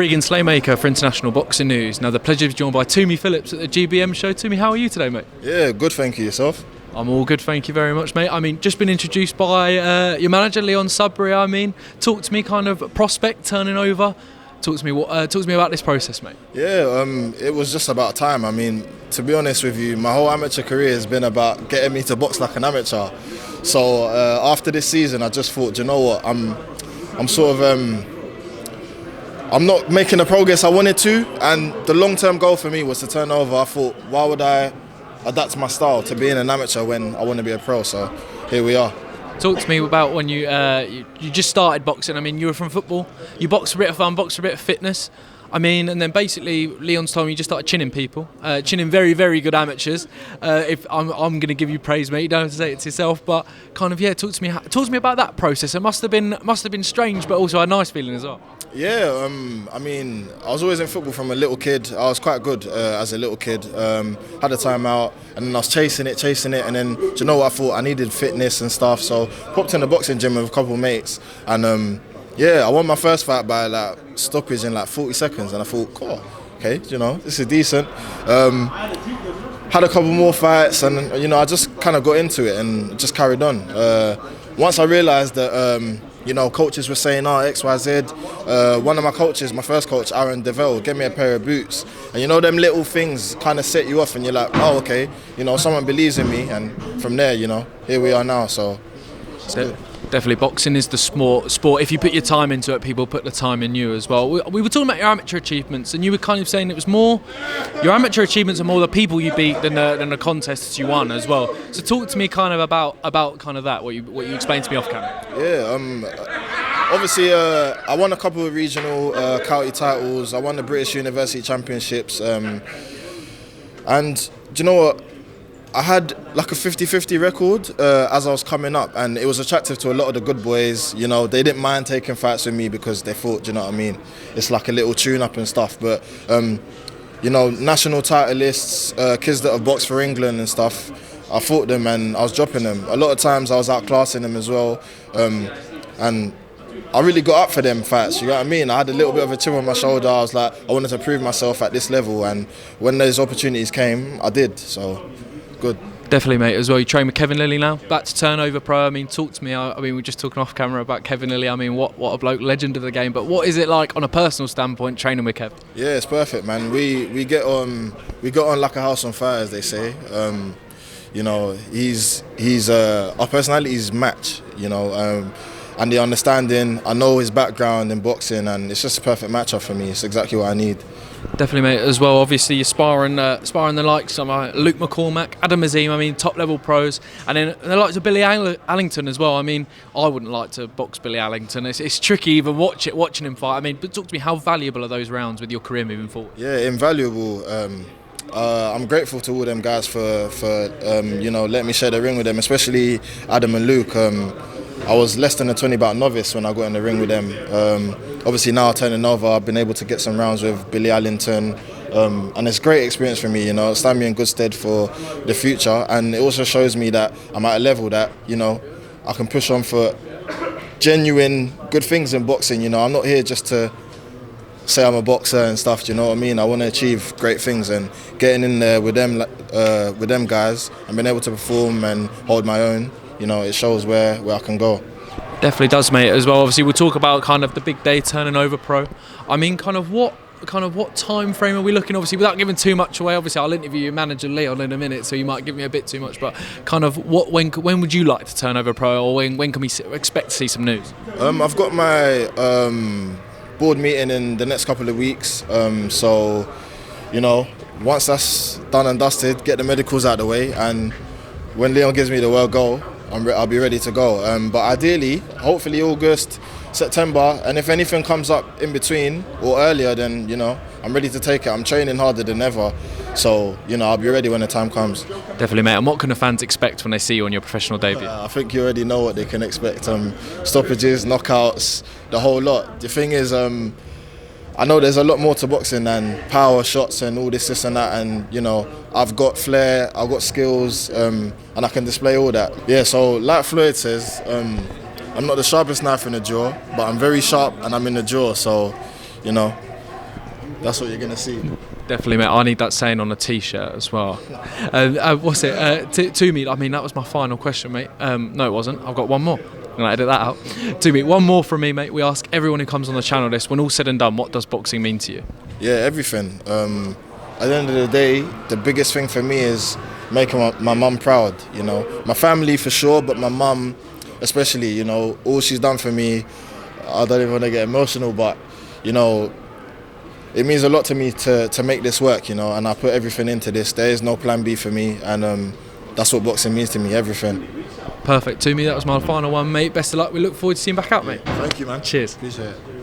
Briggan Slaymaker for International Boxing News. Now the pleasure to be joined by Tumi Phillips at the GBM show. Tumi, how are you today, mate? Yeah, good, thank you. Yourself? I'm all good, thank you very much, mate. I mean, just been introduced by your manager, Leon Sudbury. I mean, talk to me, kind of prospect turning over. Talk to me about this process, mate. Yeah, it was just about time. I mean, to be honest with you, my whole amateur career has been about getting me to box like an amateur. So after this season, I just thought, you know what, I'm not making the progress I wanted to, and the long-term goal for me was to turn over. I thought, why would I adapt my style to being an amateur when I want to be a pro? So here we are. Talk to me about when you just started boxing. I mean, you were from football. You boxed for a bit of fun, boxed for a bit of fitness. I mean, and then basically Leon's told me you just started chinning people, chinning very, very good amateurs. If I'm going to give you praise, mate. You don't have to say it to yourself, but kind of talk to me about that process. It must have been strange, but also a nice feeling as well. Yeah, I mean, I was always in football from a little kid. I was quite good as a little kid. Had a time out, and then I was chasing it, and then, do you know what, I thought I needed fitness and stuff, so popped in the boxing gym with a couple of mates, and I won my first fight by like stoppage in like 40 seconds, and I thought, cool, okay, you know, this is decent. Had a couple more fights, and I just kind of got into it and just carried on. Once I realised that coaches were saying, X, Y, Z. One of my coaches, my first coach, Aaron Deville, gave me a pair of boots. And them little things kind of set you off, and you're like, oh, okay, someone believes in me. And from there, here we are now. So definitely, boxing is the sport. If you put your time into it, people put the time in you as well. We were talking about your amateur achievements, and you were kind of saying it was more, your amateur achievements are more the people you beat than the contests you won as well. So talk to me kind of about kind of that, what you explained to me off camera. Yeah, obviously I won a couple of regional county titles. I won the British University Championships, and do you know what? I had like a 50-50 record as I was coming up, and it was attractive to a lot of the good boys. They didn't mind taking fights with me because they thought, do you know what I mean, it's like a little tune-up and stuff. But national title lists, kids that have boxed for England and stuff, I fought them and I was dropping them. A lot of times I was outclassing them as well, and I really got up for them fights, you know what I mean? I had a little bit of a chip on my shoulder. I was like, I wanted to prove myself at this level, and when those opportunities came, I did, so good. Definitely, mate, as well. You train with Kevin Lilley now, back to turnover pro. I mean, talk to me. I mean, we're just talking off camera about Kevin Lilley. I mean, what a bloke, legend of the game. But what is it like on a personal standpoint training with Kev? Yeah, it's perfect, man. We get on like a house on fire, as they say. Our personality is match, and the understanding. I know his background in boxing, and it's just a perfect matchup for me. It's exactly what I need. Definitely, mate, as well. Obviously, you're sparring the likes of Luke McCormack, Azim, I mean, top-level pros. And then the likes of Billy Allington as well. I mean, I wouldn't like to box Billy Allington. It's tricky even watching him fight. I mean, but talk to me, how valuable are those rounds with your career moving forward? Yeah, invaluable. I'm grateful to all them guys for letting me share the ring with them, especially Adam and Luke. I was less than a 20-bout novice when I got in the ring with them. Obviously now turning over, I've been able to get some rounds with Billy Allington, and it's a great experience for me. It stand me in good stead for the future, and it also shows me that I'm at a level that I can push on for genuine good things in boxing. I'm not here just to say I'm a boxer and stuff. Do you know what I mean? I want to achieve great things, and getting in there with them guys and being able to perform and hold my own. It shows where I can go. Definitely does, mate, as well. Obviously, we'll talk about kind of the big day turning over pro. I mean, what time frame are we looking? Obviously, without giving too much away. Obviously, I'll interview your manager Leon in a minute, so you might give me a bit too much. But kind of when would you like to turn over pro, or when can we expect to see some news? I've got my board meeting in the next couple of weeks. So, once that's done and dusted, get the medicals out of the way, and when Leon gives me the word go, I'll be ready to go. But ideally, hopefully August, September, and if anything comes up in between or earlier, then I'm ready to take it. I'm training harder than ever, so I'll be ready when the time comes. Definitely, mate. And what can the fans expect when they see you on your professional debut? I think you already know what they can expect. Stoppages, knockouts, the whole lot. The thing is, I know there's a lot more to boxing than power shots and all this and that, and I've got flair, I've got skills, and I can display all that. Yeah, so like Floyd says, I'm not the sharpest knife in the drawer, but I'm very sharp and I'm in the drawer, so that's what you're gonna see. Definitely, mate. I need that saying on a T-shirt as well. What's it? Tumi, I mean, that was my final question, mate. No, it wasn't. I've got one more. I'm going to edit that out. Tumi, one more from me, mate. We ask everyone who comes on the channel this, when all said and done, what does boxing mean to you? Yeah, everything. At the end of the day, the biggest thing for me is making my mum proud, you know. My family for sure, but my mum especially, you know, all she's done for me, I don't even want to get emotional, but, you know, it means a lot to me to make this work, you know, and I put everything into this. There is no plan B for me, and that's what boxing means to me, everything. Perfect. Tumi, that was my final one, mate. Best of luck. We look forward to seeing you back out, mate. Thank you, man. Cheers. Appreciate it.